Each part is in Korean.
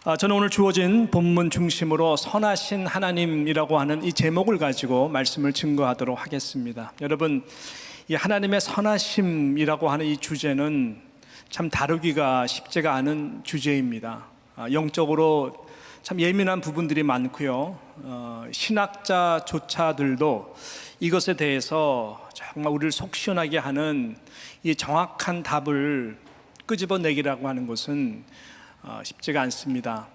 저는 오늘 주어진 본문 중심으로 선하신 하나님이라고 하는 이 제목을 가지고 말씀을 증거하도록 하겠습니다. 여러분, 이 하나님의 선하심이라고 하는 이 주제는 참 다루기가 쉽지가 않은 주제입니다. 영적으로 참 예민한 부분들이 많고요. 신학자조차들도 이것에 대해서 정말 우리를 속 시원하게 하는 이 정확한 답을 끄집어내기라고 하는 것은 쉽지가 않습니다.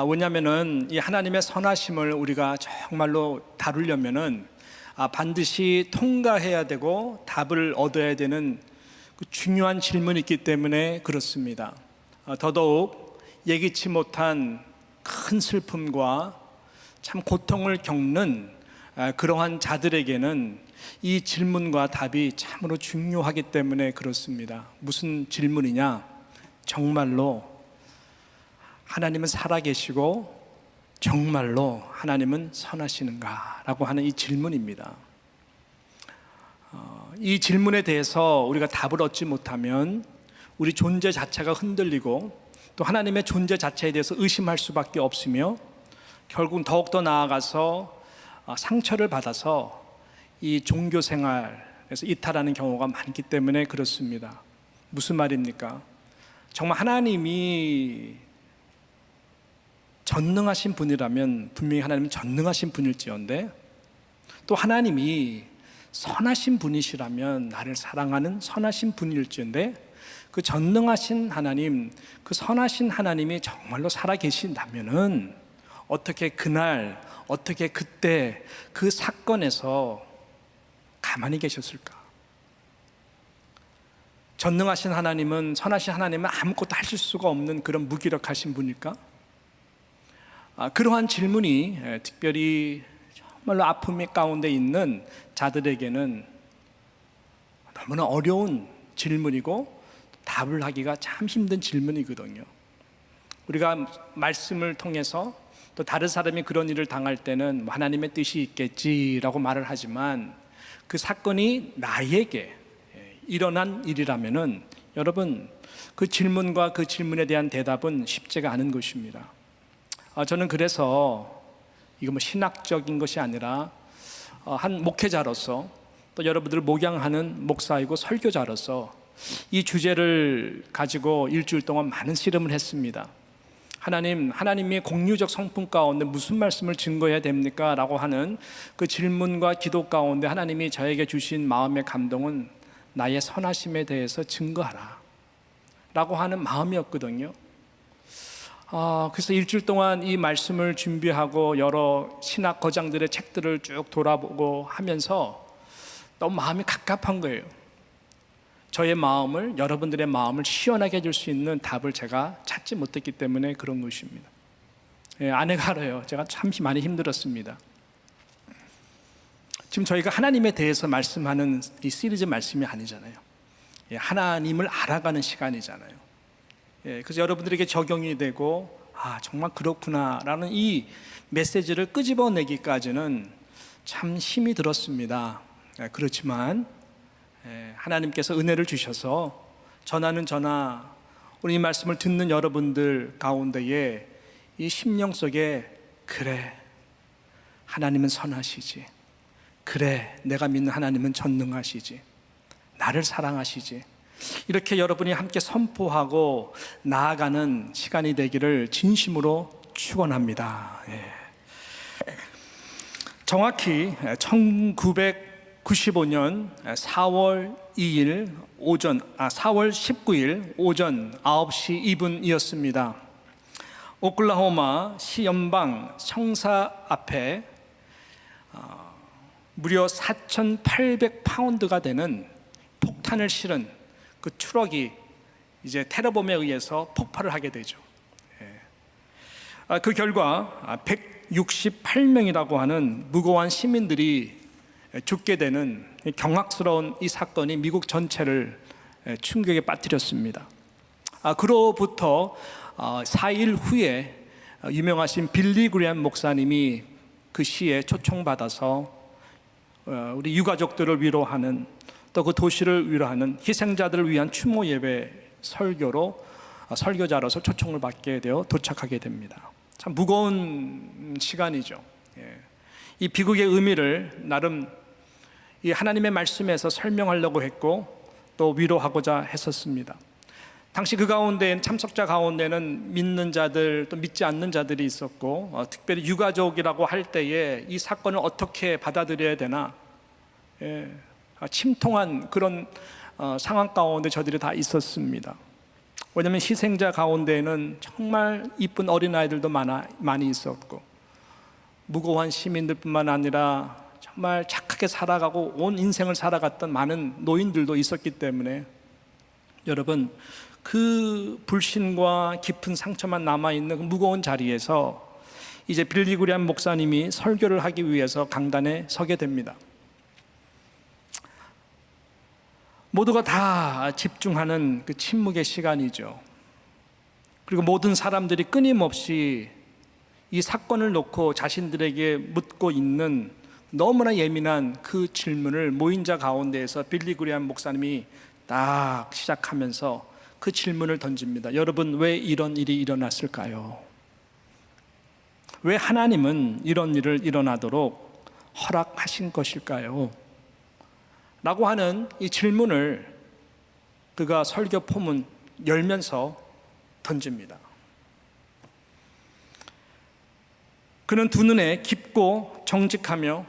왜냐하면은 이 하나님의 선하심을 우리가 정말로 다루려면은 반드시 통과해야 되고 답을 얻어야 되는 그 중요한 질문이 있기 때문에 그렇습니다. 더더욱 예기치 못한 큰 슬픔과 참 고통을 겪는 그러한 자들에게는 이 질문과 답이 참으로 중요하기 때문에 그렇습니다. 무슨 질문이냐? 정말로 하나님은 살아계시고 정말로 하나님은 선하시는가? 라고 하는 이 질문입니다. 이 질문에 대해서 우리가 답을 얻지 못하면 우리 존재 자체가 흔들리고 또 하나님의 존재 자체에 대해서 의심할 수밖에 없으며 결국 더욱더 나아가서 상처를 받아서 이 종교 생활에서 이탈하는 경우가 많기 때문에 그렇습니다. 무슨 말입니까? 정말 하나님이 전능하신 분이라면 분명히 하나님은 전능하신 분일지언데 또 하나님이 선하신 분이시라면 나를 사랑하는 선하신 분일지언데 그 전능하신 하나님, 그 선하신 하나님이 정말로 살아계신다면은 어떻게 그날, 어떻게 그때 그 사건에서 가만히 계셨을까? 전능하신 하나님은, 선하신 하나님은 아무것도 하실 수가 없는 그런 무기력하신 분일까? 그러한 질문이 특별히 정말로 아픔의 가운데 있는 자들에게는 너무나 어려운 질문이고 답을 하기가 참 힘든 질문이거든요. 우리가 말씀을 통해서 또 다른 사람이 그런 일을 당할 때는 하나님의 뜻이 있겠지라고 말을 하지만 그 사건이 나에게 일어난 일이라면은 여러분 그 질문과 그 질문에 대한 대답은 쉽지가 않은 것입니다. 저는 그래서 이거 신학적인 것이 아니라 한 목회자로서 또 여러분들을 목양하는 목사이고 설교자로서 이 주제를 가지고 일주일 동안 많은 씨름을 했습니다. 하나님의 공유적 성품 가운데 무슨 말씀을 증거해야 됩니까? 라고 하는 그 질문과 기도 가운데 하나님이 저에게 주신 마음의 감동은 나의 선하심에 대해서 증거하라 라고 하는 마음이었거든요. 그래서 일주일 동안 이 말씀을 준비하고 여러 신학 거장들의 책들을 쭉 돌아보고 하면서 너무 마음이 갑갑한 거예요. 저의 마음을, 여러분들의 마음을 시원하게 해줄 수 있는 답을 제가 찾지 못했기 때문에 그런 것입니다. 아내가 알아요. 제가 참 많이 힘들었습니다. 지금 저희가 하나님에 대해서 말씀하는 이 시리즈 말씀이 아니잖아요. 하나님을 알아가는 시간이잖아요. 그래서 여러분들에게 적용이 되고 정말 그렇구나라는 이 메시지를 끄집어내기까지는 참 힘이 들었습니다. 그렇지만 하나님께서 은혜를 주셔서 저나 오늘 이 말씀을 듣는 여러분들 가운데에 이 심령 속에 그래 하나님은 선하시지, 그래 내가 믿는 하나님은 전능하시지, 나를 사랑하시지, 이렇게 여러분이 함께 선포하고 나아가는 시간이 되기를 진심으로 축원합니다. 정확히 1995년 4월 2일4월 19일 오전 9시 2분이었습니다. 오클라호마 시연방 청사 앞에 무려 4,800파운드가 되는 폭탄을 실은 그 트럭이 이제 테러범에 의해서 폭발을 하게 되죠. 그 결과 168명이라고 하는 무고한 시민들이 죽게 되는 경악스러운 이 사건이 미국 전체를 충격에 빠뜨렸습니다. 그로부터 4일 후에 유명하신 빌리 그레엄 목사님이 그 시에 초청받아서 우리 유가족들을 위로하는 또 그 도시를 위로하는 희생자들을 위한 추모 예배 설교로 설교자로서 초청을 받게 되어 도착하게 됩니다. 참 무거운 시간이죠. 이 비극의 의미를 나름 이 하나님의 말씀에서 설명하려고 했고 또 위로하고자 했었습니다. 당시 그 가운데 참석자 가운데는 믿는 자들 또 믿지 않는 자들이 있었고 특별히 유가족이라고 할 때에 이 사건을 어떻게 받아들여야 되나 침통한 그런 상황 가운데 저들이 다 있었습니다. 왜냐하면 희생자 가운데에는 정말 이쁜 어린아이들도 많이 있었고 무고한 시민들뿐만 아니라 정말 착하게 살아가고 온 인생을 살아갔던 많은 노인들도 있었기 때문에 여러분 그 불신과 깊은 상처만 남아있는 그 무거운 자리에서 이제 빌리 그레이엄 목사님이 설교를 하기 위해서 강단에 서게 됩니다. 모두가 다 집중하는 그 침묵의 시간이죠. 그리고 모든 사람들이 끊임없이 이 사건을 놓고 자신들에게 묻고 있는 너무나 예민한 그 질문을 모인 자 가운데에서 빌리 그레이엄 목사님이 딱 시작하면서 그 질문을 던집니다. 여러분, 왜 이런 일이 일어났을까요? 왜 하나님은 이런 일을 일어나도록 허락하신 것일까요? 라고 하는 이 질문을 그가 설교 포문 열면서 던집니다. 그는 두 눈에 깊고 정직하며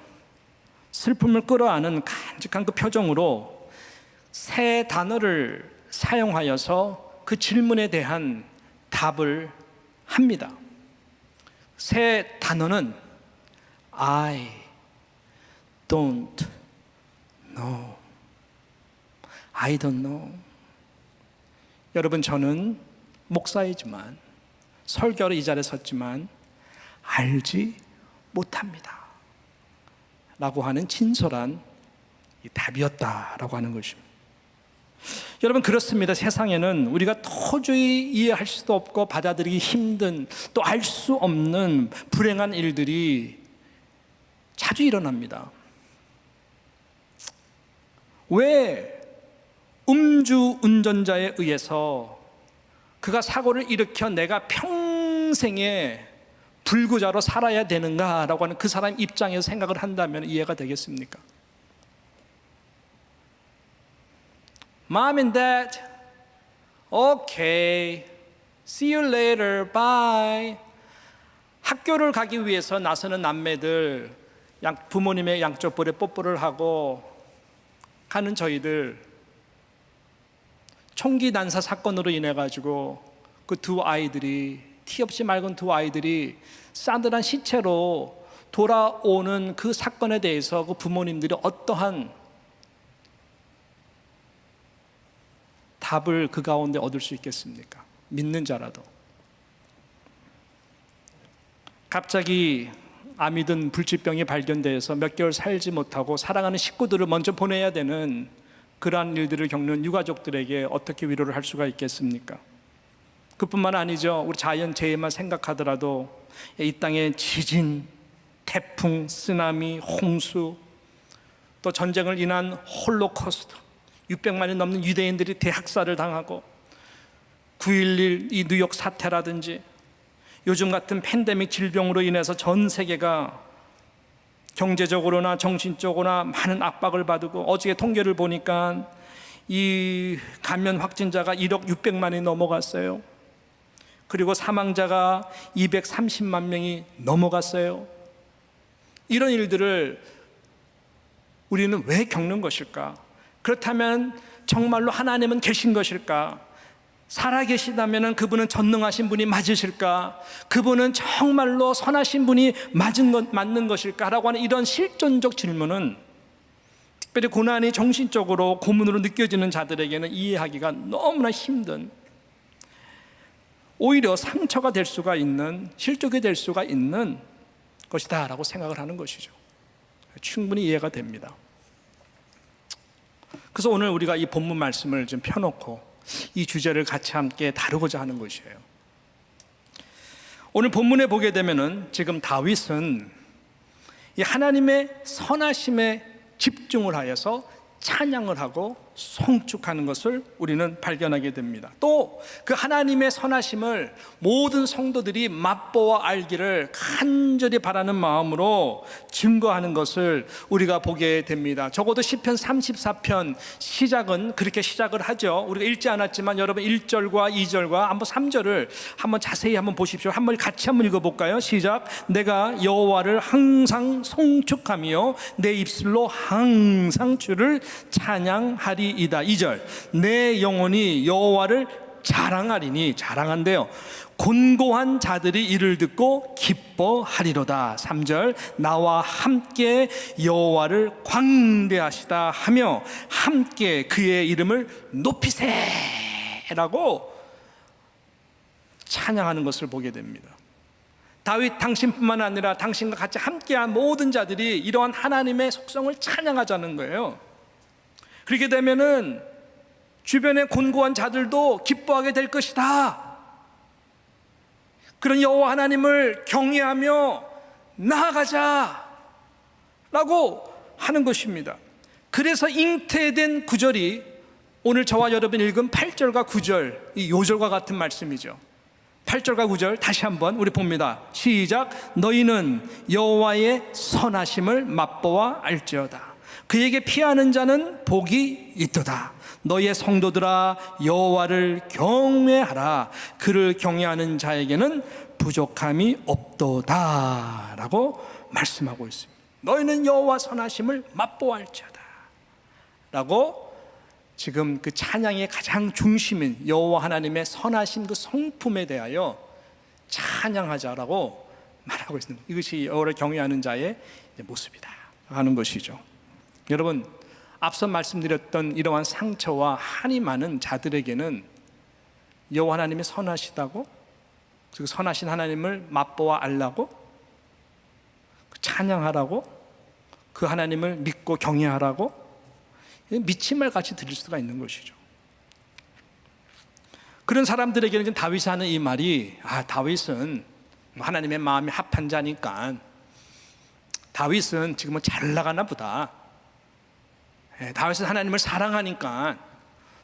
슬픔을 끌어안은 간직한 그 표정으로 세 단어를 사용하여서 그 질문에 대한 답을 합니다. 세 단어는 I don't know. I don't know. 여러분, 저는 목사이지만 설교로 이 자리에 섰지만 알지 못합니다 라고 하는 진솔한 이 답이었다라고 하는 것입니다. 여러분, 그렇습니다. 세상에는 우리가 도저히 이해할 수도 없고 받아들이기 힘든 또 알 수 없는 불행한 일들이 자주 일어납니다. 왜 음주 운전자에 의해서 그가 사고를 일으켜 내가 평생에 불구자로 살아야 되는가라고 하는 그 사람 입장에서 생각을 한다면 이해가 되겠습니까? Mom and Dad, okay, see you later, bye. 학교를 가기 위해서 나서는 남매들, 부모님의 양쪽 볼에 뽀뽀를 하고 가는 저희들, 총기 난사 사건으로 인해 가지고 그 두 아이들이 티 없이 맑은 두 아이들이 싸늘한 시체로 돌아오는 그 사건에 대해서 그 부모님들이 어떠한 답을 그 가운데 얻을 수 있겠습니까? 믿는 자라도. 갑자기 암이 든 불치병이 발견돼서 몇 개월 살지 못하고 사랑하는 식구들을 먼저 보내야 되는 그러한 일들을 겪는 유가족들에게 어떻게 위로를 할 수가 있겠습니까? 그뿐만 아니죠. 우리 자연재해만 생각하더라도 이 땅에 지진, 태풍, 쓰나미, 홍수, 또 전쟁을 인한 홀로코스트, 600만이 넘는 유대인들이 대학살을 당하고 9.11 이 뉴욕 사태라든지 요즘 같은 팬데믹 질병으로 인해서 전 세계가 경제적으로나 정신적으로나 많은 압박을 받고 어저께 통계를 보니까 이 감염 확진자가 1억 600만이 넘어갔어요. 그리고 사망자가 230만 명이 넘어갔어요. 이런 일들을 우리는 왜 겪는 것일까? 그렇다면 정말로 하나님은 계신 것일까? 살아계시다면 그분은 전능하신 분이 맞으실까? 그분은 정말로 선하신 분이 맞는 것일까? 라고 하는 이런 실존적 질문은 특별히 고난이 정신적으로 고문으로 느껴지는 자들에게는 이해하기가 너무나 힘든, 오히려 상처가 될 수가 있는, 실족이 될 수가 있는 것이다 라고 생각을 하는 것이죠. 충분히 이해가 됩니다. 그래서 오늘 우리가 이 본문 말씀을 좀 펴놓고 이 주제를 같이 함께 다루고자 하는 것이에요. 오늘 본문에 보게 되면은 지금 다윗은 이 하나님의 선하심에 집중을 하여서 찬양을 하고 송축하는 것을 우리는 발견하게 됩니다. 또 그 하나님의 선하심을 모든 성도들이 맛보아 알기를 간절히 바라는 마음으로 증거하는 것을 우리가 보게 됩니다. 적어도 시편 34편 시작은 그렇게 시작을 하죠. 우리가 읽지 않았지만 여러분 1절과 2절과 한번 3절을 한번 자세히 한번 보십시오. 한번 같이 한번 읽어볼까요? 시작. 내가 여호와를 항상 송축하며 내 입술로 항상 주를 찬양하리이다. 2절. 내 영혼이 여호와를 자랑하리니, 자랑한대요. 곤고한 자들이 이를 듣고 기뻐하리로다. 3절. 나와 함께 여호와를 광대하시다 하며 함께 그의 이름을 높이세라고 찬양하는 것을 보게 됩니다. 다윗 당신뿐만 아니라 당신과 같이 함께한 모든 자들이 이러한 하나님의 속성을 찬양하자는 거예요. 그렇게 되면은 주변의 곤고한 자들도 기뻐하게 될 것이다. 그런 여호와 하나님을 경외하며 나아가자 라고 하는 것입니다. 그래서 잉태된 구절이 오늘 저와 여러분이 읽은 8절과 9절, 이 요절과 같은 말씀이죠. 8절과 9절 다시 한번 우리 봅니다. 시작. 너희는 여호와의 선하심을 맛보아 알지어다. 그에게 피하는 자는 복이 있도다. 너희의 성도들아 여호와를 경외하라. 그를 경외하는 자에게는 부족함이 없도다 라고 말씀하고 있습니다. 너희는 여호와 선하심을 맛보아 알지어다 라고 지금 그 찬양의 가장 중심인 여호와 하나님의 선하신 그 성품에 대하여 찬양하자라고 말하고 있습니다. 이것이 여호와를 경외하는 자의 모습이다 하는 것이죠. 여러분, 앞서 말씀드렸던 이러한 상처와 한이 많은 자들에게는 여호와 하나님이 선하시다고, 그 선하신 하나님을 맛보아 알라고, 찬양하라고, 그 하나님을 믿고 경외하라고 미친 말 같이 들릴 수가 있는 것이죠. 그런 사람들에게는 다윗이 하는 이 말이, 다윗은 하나님의 마음이 합한 자니까 다윗은 지금은 잘 나가나 보다. 다윗은 하나님을 사랑하니까,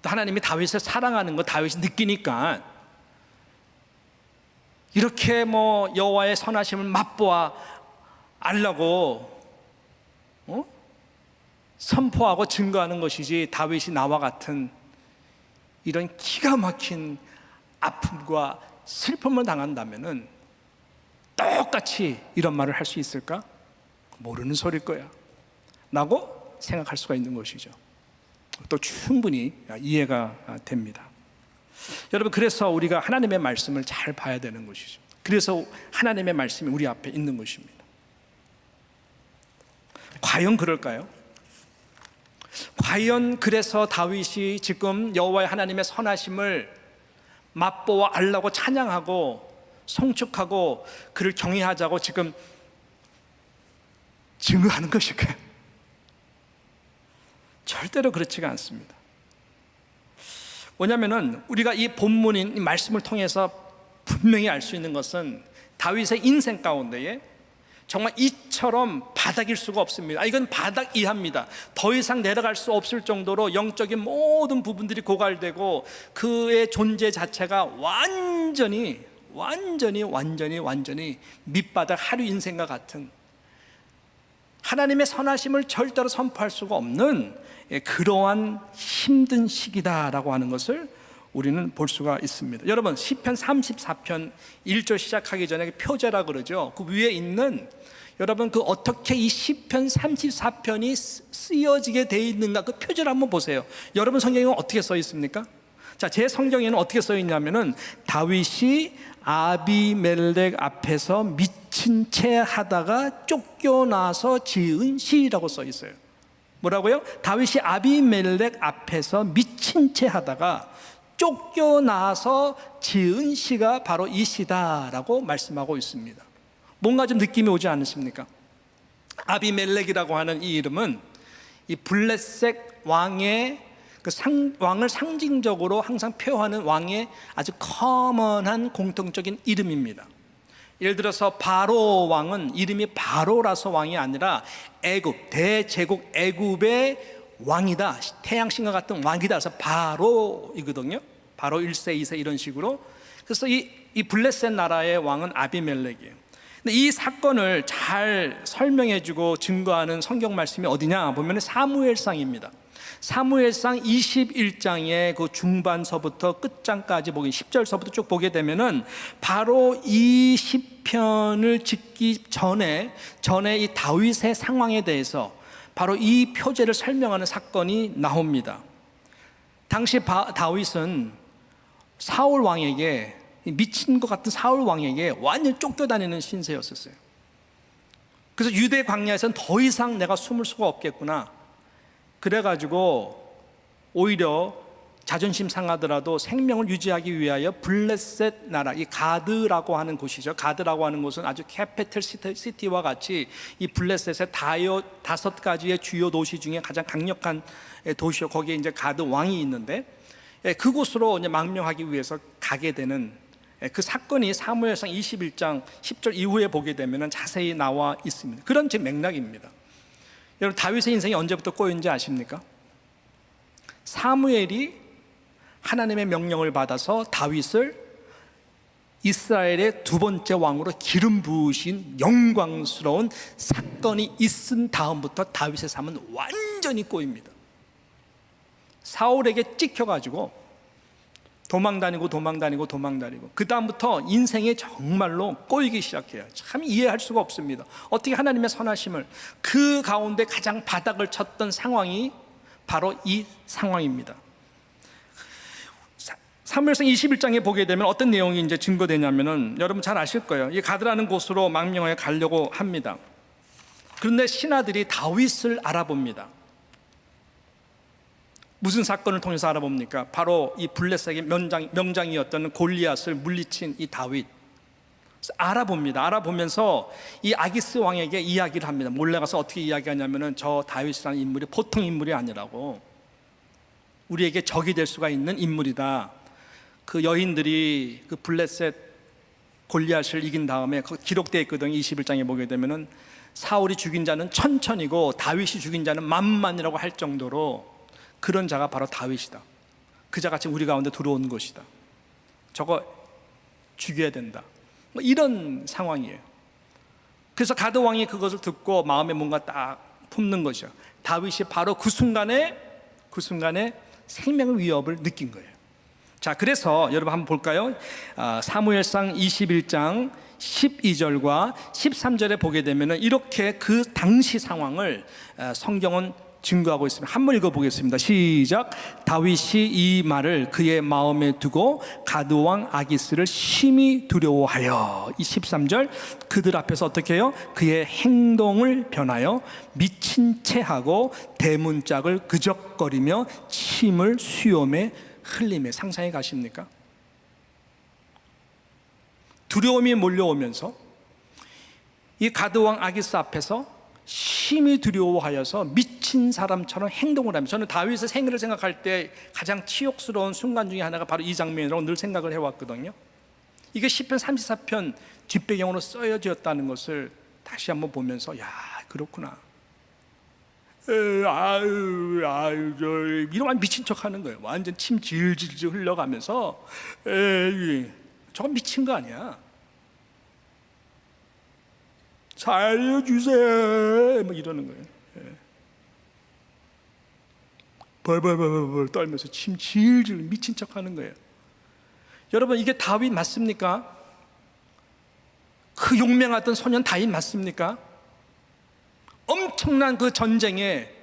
또 하나님이 다윗을 사랑하는 거 다윗이 느끼니까 이렇게 여호와의 선하심을 맛보아 알라고 선포하고 증거하는 것이지, 다윗이 나와 같은 이런 기가 막힌 아픔과 슬픔을 당한다면은 똑같이 이런 말을 할 수 있을까? 모르는 소리일 거야 라고 생각할 수가 있는 것이죠. 또 충분히 이해가 됩니다. 여러분, 그래서 우리가 하나님의 말씀을 잘 봐야 되는 것이죠. 그래서 하나님의 말씀이 우리 앞에 있는 것입니다. 과연 그럴까요? 과연 그래서 다윗이 지금 여호와의 하나님의 선하심을 맛보아 알라고 찬양하고 송축하고 그를 경외하자고 지금 증거하는 것일까요? 절대로 그렇지가 않습니다. 뭐냐면은 우리가 이 본문인 이 말씀을 통해서 분명히 알 수 있는 것은 다윗의 인생 가운데에 정말 이처럼 바닥일 수가 없습니다. 이건 바닥 이하입니다. 더 이상 내려갈 수 없을 정도로 영적인 모든 부분들이 고갈되고 그의 존재 자체가 완전히 밑바닥 하류 인생과 같은, 하나님의 선하심을 절대로 선포할 수가 없는 그러한 힘든 시기다라고 하는 것을 우리는 볼 수가 있습니다. 여러분, 시편 34편 1절 시작하기 전에 표제라 그러죠. 그 위에 있는, 여러분, 그 어떻게 이 시편 34편이 쓰여지게 되어 있는가, 그 표제를 한번 보세요. 여러분 성경에는 어떻게 써 있습니까? 자, 제 성경에는 어떻게 써 있냐면은 다윗이 아비멜렉 앞에서 미친 채 하다가 쫓겨나서 지은 시라고 써 있어요. 뭐라고요? 다윗이 아비멜렉 앞에서 미친 채 하다가 쫓겨나서 지은 시가 바로 이 시다라고 말씀하고 있습니다. 뭔가 좀 느낌이 오지 않으십니까? 아비멜렉이라고 하는 이 이름은 이 블레셋 왕의 왕을 상징적으로 항상 표현하는 왕의 아주 커먼한 공통적인 이름입니다. 예를 들어서 바로 왕은 이름이 바로라서 왕이 아니라 애굽, 대제국 애굽의 왕이다, 태양신과 같은 왕이다. 그래서 바로이거든요. 바로 1세, 2세 이런 식으로. 그래서 이 블레셋 나라의 왕은 아비멜렉이에요. 근데 이 사건을 잘 설명해주고 증거하는 성경 말씀이 어디냐 보면 사무엘상입니다. 사무엘상 21장의 그 중반서부터 끝장까지 보기 10절서부터 쭉 보게 되면은 바로 이 시편을 짓기 전에 이 다윗의 상황에 대해서 바로 이 표제를 설명하는 사건이 나옵니다. 당시 다윗은 사울 왕에게, 미친 것 같은 사울 왕에게 완전 쫓겨다니는 신세였었어요. 그래서 유대 광야에서는 더 이상 내가 숨을 수가 없겠구나. 그래가지고 오히려 자존심 상하더라도 생명을 유지하기 위하여 블레셋 나라, 이 가드라고 하는 곳이죠. 가드라고 하는 곳은 아주 캐피털 시티와 같이 이 블레셋의 5가지의 주요 도시 중에 가장 강력한 도시요. 거기에 이제 가드 왕이 있는데 그곳으로 이제 망명하기 위해서 가게 되는 그 사건이 사무엘상 21장 10절 이후에 보게 되면 자세히 나와 있습니다. 그런 제 맥락입니다. 여러분, 다윗의 인생이 언제부터 꼬였는지 아십니까? 사무엘이 하나님의 명령을 받아서 다윗을 이스라엘의 두 번째 왕으로 기름 부으신 영광스러운 사건이 있은 다음부터 다윗의 삶은 완전히 꼬입니다. 사울에게 찍혀가지고 도망다니고 그 다음부터 인생이 정말로 꼬이기 시작해요. 참 이해할 수가 없습니다. 어떻게 하나님의 선하심을, 그 가운데 가장 바닥을 쳤던 상황이 바로 이 상황입니다. 사무엘상 21장에 보게 되면 어떤 내용이 이제 증거되냐면은, 여러분 잘 아실 거예요. 이 가드라는 곳으로 망명하여 가려고 합니다. 그런데 신하들이 다윗을 알아봅니다. 무슨 사건을 통해서 알아봅니까? 바로 이 블레셋의 명장이었던 골리앗을 물리친 이 다윗. 알아봅니다. 알아보면서 이 아기스 왕에게 이야기를 합니다. 몰래 가서 어떻게 이야기하냐면은, 저 다윗이라는 인물이 보통 인물이 아니라고, 우리에게 적이 될 수가 있는 인물이다. 그 여인들이 그 블레셋 골리앗을 이긴 다음에 기록되어 있거든요. 21장에 보게 되면은 사울이 죽인 자는 1000이고 다윗이 죽인 자는 10,000이라고 할 정도로 그런 자가 바로 다윗이다. 그 자가 지금 우리 가운데 들어온 것이다. 저거 죽여야 된다. 뭐 이런 상황이에요. 그래서 가드 왕이 그것을 듣고 마음에 뭔가 딱 품는 것이죠. 다윗이 바로 그 순간에 생명의 위협을 느낀 거예요. 자, 그래서 여러분 한번 볼까요? 사무엘상 21장 12절과 13절에 보게 되면 이렇게 그 당시 상황을 성경은 증거하고 있습니다. 한번 읽어보겠습니다. 시작. 다윗이 이 말을 그의 마음에 두고 가드왕 아기스를 심히 두려워하여, 이 13절, 그들 앞에서 어떻게 해요? 그의 행동을 변하여 미친 채 하고 대문짝을 그적거리며 침을 수염에 흘리며. 상상해 가십니까? 두려움이 몰려오면서 이 가드왕 아기스 앞에서 심히 두려워하여서 미친 사람처럼 행동을 하며, 저는 다윗의 생애를 생각할 때 가장 치욕스러운 순간 중에 하나가 바로 이 장면이라고 늘 생각을 해왔거든요. 이게 시편 34편 뒷배경으로 쓰여졌다는 것을 다시 한번 보면서, 야, 그렇구나. 이러면 미친 척 하는 거예요. 완전 침 질질 흘려가면서, 저건 미친 거 아니야. 살려주세요, 뭐 이러는 거예요. 벌벌 떨면서 침 질질 미친 척 하는 거예요. 여러분, 이게 다윗 맞습니까? 그 용맹하던 소년 다윗 맞습니까? 엄청난 그 전쟁의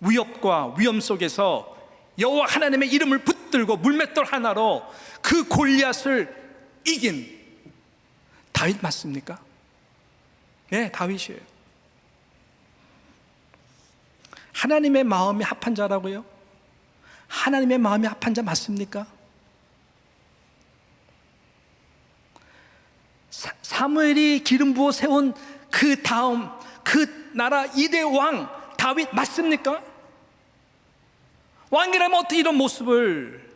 위협과 위험 속에서 여호와 하나님의 이름을 붙들고 물맷돌 하나로 그 골리앗을 이긴 다윗 맞습니까? 네, 다윗이에요. 하나님의 마음이 합한 자라고요? 하나님의 마음이 합한 자 맞습니까? 사무엘이 기름 부어 세운 그 다음 그 나라 2대 왕 다윗 맞습니까? 왕이라면 어떻게 이런 모습을,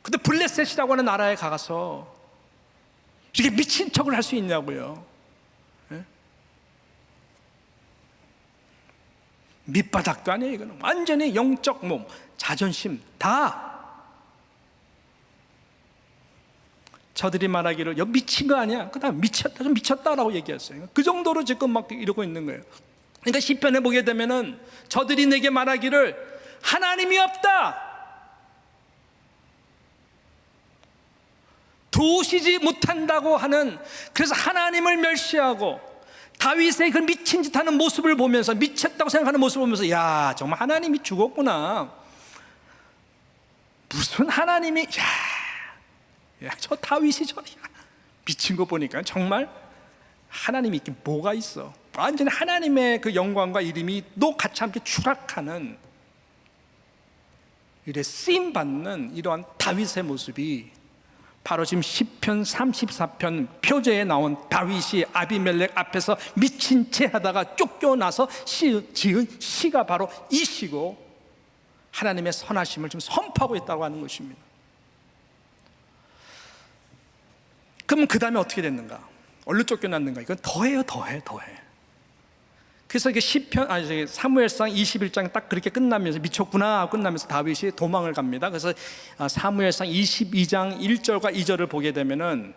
근데 블레셋이라고 하는 나라에 가서 이렇게 미친 척을 할 수 있냐고요. 밑바닥도 아니에요. 이거는 완전히 영적 몸, 자존심 다. 저들이 말하기를 야, 미친 거 아니야? 그다음 미쳤다, 좀 미쳤다라고 얘기했어요. 그 정도로 지금 막 이러고 있는 거예요. 그러니까 시편에 보게 되면은 저들이 내게 말하기를 하나님이 없다, 도우시지 못한다고 하는, 그래서 하나님을 멸시하고 다윗의 그 미친 짓 하는 모습을 보면서, 미쳤다고 생각하는 모습을 보면서, 야, 정말 하나님이 죽었구나. 무슨 하나님이, 야, 저 다윗이 저리 미친 거 보니까 정말 하나님이 있긴 뭐가 있어. 완전히 하나님의 그 영광과 이름이 또 같이 함께 추락하는, 이래 쓰임 받는 이러한 다윗의 모습이 바로 지금 시편 34편 표제에 나온 다윗이 아비멜렉 앞에서 미친 채 하다가 쫓겨나서 지은 시가 바로 이 시고, 하나님의 선하심을 지금 선포하고 있다고 하는 것입니다. 그럼 그 다음에 어떻게 됐는가? 얼른 쫓겨났는가? 이건 더해. 그래서 이게 사무엘상 21장 딱 그렇게 끝나면서 미쳤구나 끝나면서 다윗이 도망을 갑니다. 그래서 사무엘상 22장 1절과 2절을 보게 되면은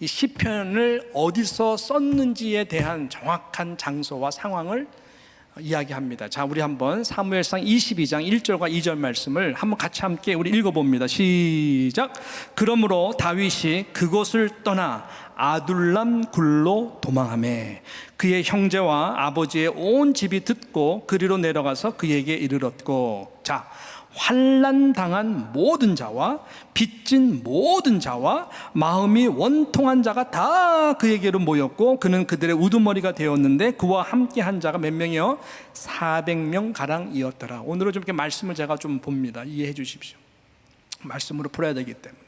이 시편을 어디서 썼는지에 대한 정확한 장소와 상황을 이야기합니다. 자, 우리 한번 사무엘상 22장 1절과 2절 말씀을 한번 같이 함께 우리 읽어봅니다. 시작. 그러므로 다윗이 그곳을 떠나 아둘람 굴로 도망하매 그의 형제와 아버지의 온 집이 듣고 그리로 내려가서 그에게 이르렀고, 자, 환난 당한 모든 자와 빚진 모든 자와 마음이 원통한 자가 다 그에게로 모였고 그는 그들의 우두머리가 되었는데 그와 함께 한 자가 몇 명이요? 400명 가량이었더라. 오늘은 좀 이렇게 말씀을 제가 좀 봅니다. 이해해 주십시오. 말씀으로 풀어야 되기 때문에.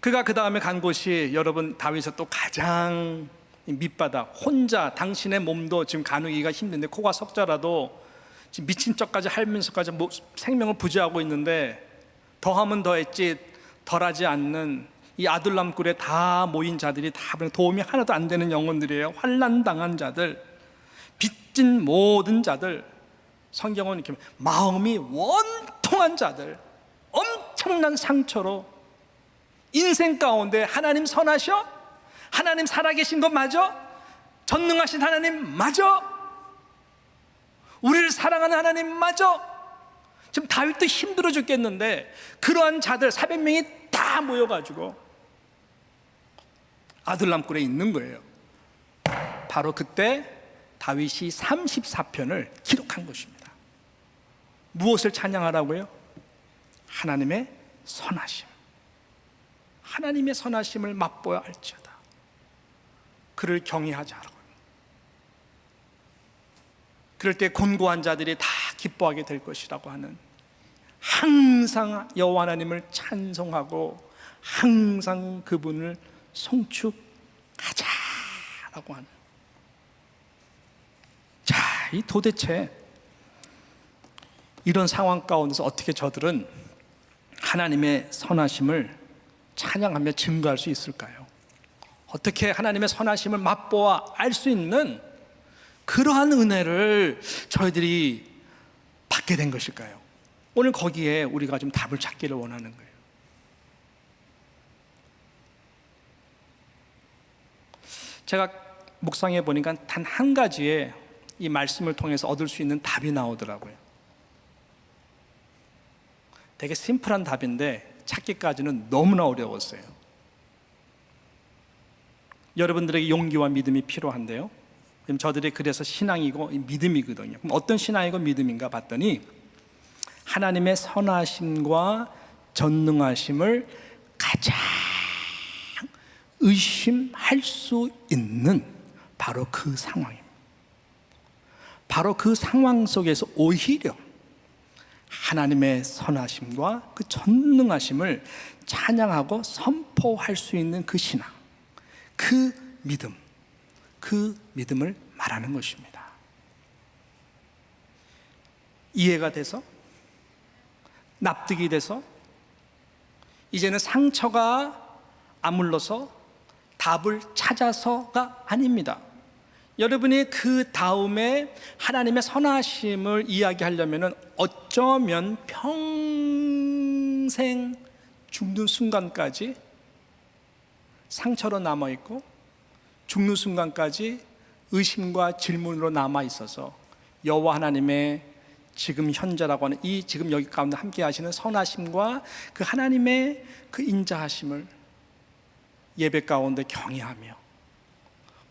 그가 그 다음에 간 곳이, 여러분, 다윗은 또 가장 밑바닥, 혼자, 당신의 몸도 지금 가누기가 힘든데 코가 석자라도 지금 미친 척까지 하면서까지 생명을 부지하고 있는데, 더하면 더했지 덜하지 않는 이 아둘람 굴에 다 모인 자들이 다 도움이 하나도 안 되는 영혼들이에요. 환난 당한 자들, 빚진 모든 자들, 성경은 이렇게 마음이 원통한 자들, 엄청난 상처로 인생 가운데 하나님 선하셔? 하나님 살아계신 것 맞아? 전능하신 하나님 맞아? 우리를 사랑하는 하나님 맞아? 지금 다윗도 힘들어 죽겠는데 그러한 자들 400명이 다 모여가지고 아둘람굴에 있는 거예요. 바로 그때 다윗이 34편을 기록한 것입니다. 무엇을 찬양하라고요? 하나님의 선하심. 하나님의 선하심을 맛보아 알지어다. 그를 경외하지 않고, 그럴 때 곤고한 자들이 다 기뻐하게 될 것이라고 하는, 항상 여호와 하나님을 찬송하고 항상 그분을 송축하자라고 하는. 자, 이 도대체 이런 상황 가운데서 어떻게 저들은 하나님의 선하심을 찬양하며 증거할 수 있을까요? 어떻게 하나님의 선하심을 맛보아 알 수 있는 그러한 은혜를 저희들이 받게 된 것일까요? 오늘 거기에 우리가 좀 답을 찾기를 원하는 거예요. 제가 묵상해 보니까 단 한 가지의 이 말씀을 통해서 얻을 수 있는 답이 나오더라고요. 되게 심플한 답인데 찾기까지는 너무나 어려웠어요. 여러분들에게 용기와 믿음이 필요한데요, 저들이 그래서 신앙이고 믿음이거든요. 그럼 어떤 신앙이고 믿음인가 봤더니 하나님의 선하심과 전능하심을 가장 의심할 수 있는 바로 그 상황입니다. 바로 그 상황 속에서 오히려 하나님의 선하심과 그 전능하심을 찬양하고 선포할 수 있는 그 신앙, 그 믿음을 말하는 것입니다. 이해가 돼서, 납득이 돼서, 이제는 상처가 아물러서 답을 찾아서가 아닙니다. 여러분이 그 다음에 하나님의 선하심을 이야기하려면 어쩌면 평생 죽는 순간까지 상처로 남아있고 죽는 순간까지 의심과 질문으로 남아있어서 여호와 하나님의 지금 현재라고 하는 이 지금 여기 가운데 함께 하시는 선하심과 그 하나님의 그 인자하심을 예배 가운데 경외하며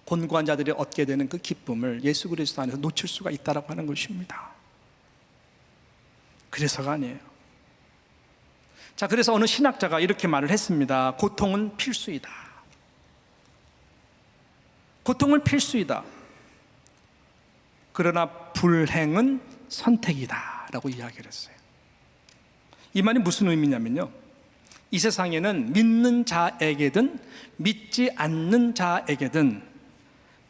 곤고한 자들이 얻게 되는 그 기쁨을 예수 그리스도 안에서 놓칠 수가 있다라고 하는 것입니다. 그래서가 아니에요. 자, 그래서 어느 신학자가 이렇게 말을 했습니다. 고통은 필수이다. 고통은 필수이다. 그러나 불행은 선택이다 라고 이야기를 했어요. 이 말이 무슨 의미냐면요, 이 세상에는 믿는 자에게든 믿지 않는 자에게든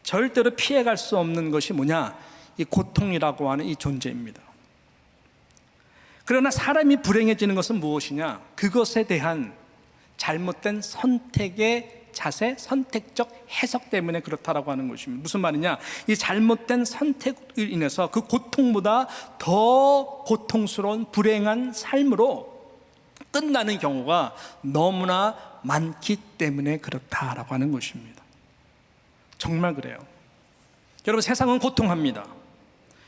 절대로 피해갈 수 없는 것이 뭐냐, 이 고통이라고 하는 이 존재입니다. 그러나 사람이 불행해지는 것은 무엇이냐, 그것에 대한 잘못된 선택의 자세, 선택적 해석 때문에 그렇다라고 하는 것입니다. 무슨 말이냐, 이 잘못된 선택으로 인해서 그 고통보다 더 고통스러운 불행한 삶으로 끝나는 경우가 너무나 많기 때문에 그렇다라고 하는 것입니다. 정말 그래요. 여러분, 세상은 고통합니다.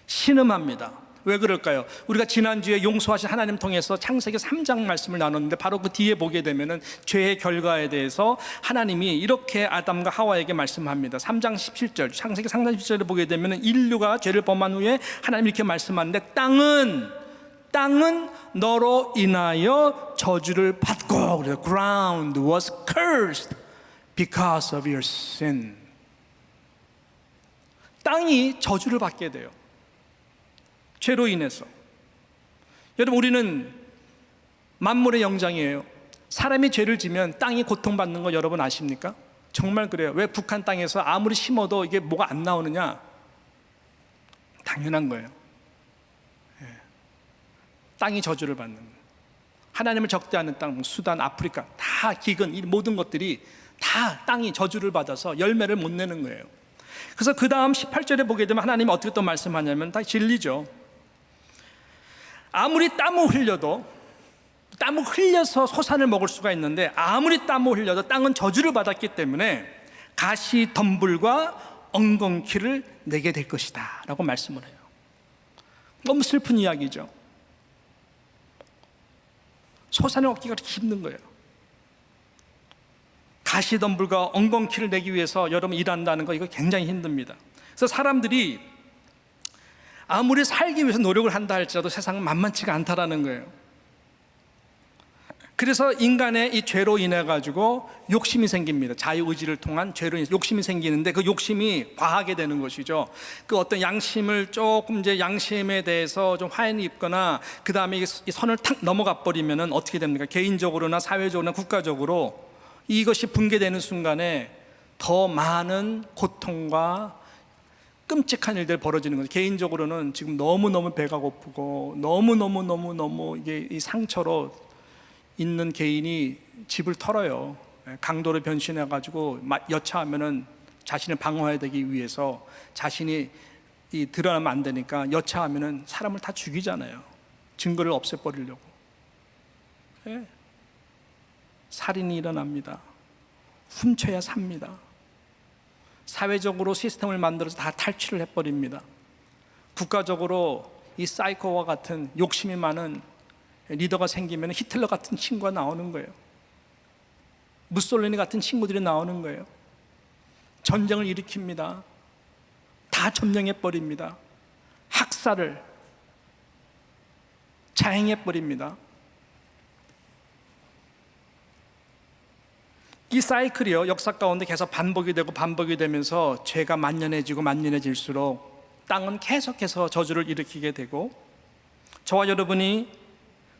신음합니다. 왜 그럴까요? 우리가 지난주에 용서하신 하나님 통해서 창세기 3장 말씀을 나눴는데 바로 그 뒤에 보게 되면은 죄의 결과에 대해서 하나님이 이렇게 아담과 하와에게 말씀합니다. 3장 17절, 창세기 3장 17절을 보게 되면은 인류가 죄를 범한 후에 하나님이 이렇게 말씀하는데 땅은 너로 인하여 저주를 받고, 그래서 ground was cursed because of your sin. 땅이 저주를 받게 돼요. 죄로 인해서. 여러분, 우리는 만물의 영장이에요. 사람이 죄를 지면 땅이 고통받는 거 여러분 아십니까? 정말 그래요. 왜 북한 땅에서 아무리 심어도 이게 뭐가 안 나오느냐? 당연한 거예요. 예. 땅이 저주를 받는 거예요. 하나님을 적대하는 땅, 수단, 아프리카, 다 기근, 이 모든 것들이 다 땅이 저주를 받아서 열매를 못 내는 거예요. 그래서 그 다음 18절에 보게 되면 하나님이 어떻게 또 말씀하냐면 다 진리죠. 아무리 땀을 흘려도, 땀을 흘려서 소산을 먹을 수가 있는데 아무리 땀을 흘려도 땅은 저주를 받았기 때문에 가시 덤불과 엉겅퀴를 내게 될 것이다 라고 말씀을 해요. 너무 슬픈 이야기죠. 소산을 얻기가 그렇게 힘든 거예요. 가시 덤불과 엉겅퀴를 내기 위해서 여러분 일한다는 거, 이거 굉장히 힘듭니다. 그래서 사람들이 아무리 살기 위해서 노력을 한다 할지라도 세상은 만만치가 않다라는 거예요. 그래서 인간의 이 죄로 인해 가지고 욕심이 생깁니다. 자유의지를 통한 죄로 인해 욕심이 생기는데 그 욕심이 과하게 되는 것이죠. 그 어떤 양심을 조금 이제 양심에 대해서 좀 화해를 입거나 그 다음에 이 선을 탁 넘어가 버리면은 어떻게 됩니까? 개인적으로나 사회적으로나 국가적으로 이것이 붕괴되는 순간에 더 많은 고통과 끔찍한 일들이 벌어지는 거죠. 개인적으로는 지금 너무너무 배가 고프고 너무너무 이게 이 상처로 있는 개인이 집을 털어요. 강도로 변신해 가지고 여차하면은 자신을 방어해야 되기 위해서 자신이 드러나면 안 되니까 여차하면은 사람을 다 죽이잖아요. 증거를 없애버리려고. 네. 살인이 일어납니다. 훔쳐야 삽니다. 사회적으로 시스템을 만들어서 다 탈취를 해버립니다. 국가적으로 이 사이코와 같은 욕심이 많은 리더가 생기면 히틀러 같은 친구가 나오는 거예요. 무솔리니 같은 친구들이 나오는 거예요. 전쟁을 일으킵니다. 다 점령해버립니다. 학살을 자행해버립니다. 이 사이클이요, 역사 가운데 계속 반복이 되면서 죄가 만연해질수록 땅은 계속해서 저주를 일으키게 되고, 저와 여러분이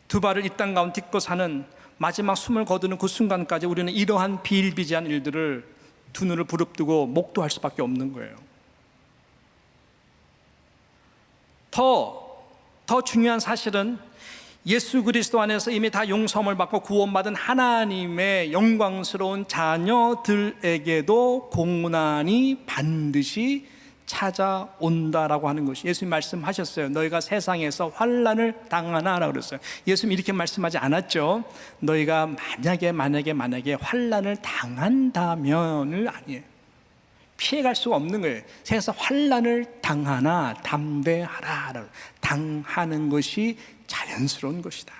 두 발을 이 땅 가운데 딛고 사는 마지막 숨을 거두는 그 순간까지 우리는 이러한 비일비재한 일들을 두 눈을 부릅뜨고 목도할 수밖에 없는 거예요. 더 중요한 사실은 예수 그리스도 안에서 이미 다 용서함을 받고 구원받은 하나님의 영광스러운 자녀들에게도 고난이 반드시 찾아온다라고 하는 것이, 예수님 말씀하셨어요. 너희가 세상에서 환난을 당하나 라고 그랬어요. 예수님 이렇게 말씀하지 않았죠. 너희가 만약에 환난을 당한다면을 아니에요. 피해갈 수가 없는 거예요. 세상에서 환난을 당하나 담대하라. 당하는 것이 자연스러운 것이다.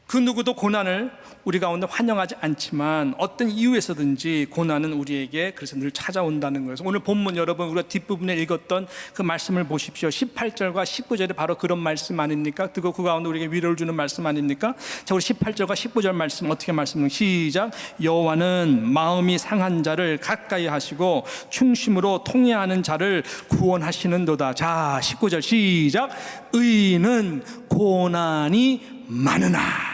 그 누구도 고난을 우리 가운데 환영하지 않지만 어떤 이유에서든지 고난은 우리에게 그래서 늘 찾아온다는 거예요. 오늘 본문 여러분 우리가 뒷부분에 읽었던 그 말씀을 보십시오. 18절과 19절이 바로 그런 말씀 아닙니까? 그 가운데 우리에게 위로를 주는 말씀 아닙니까? 자, 우리 18절과 19절 말씀 어떻게 말씀하는 시작. 여호와는 마음이 상한 자를 가까이 하시고 충심으로 통회하는 자를 구원하시는도다. 자, 19절 시작. 의인은 고난이 많으나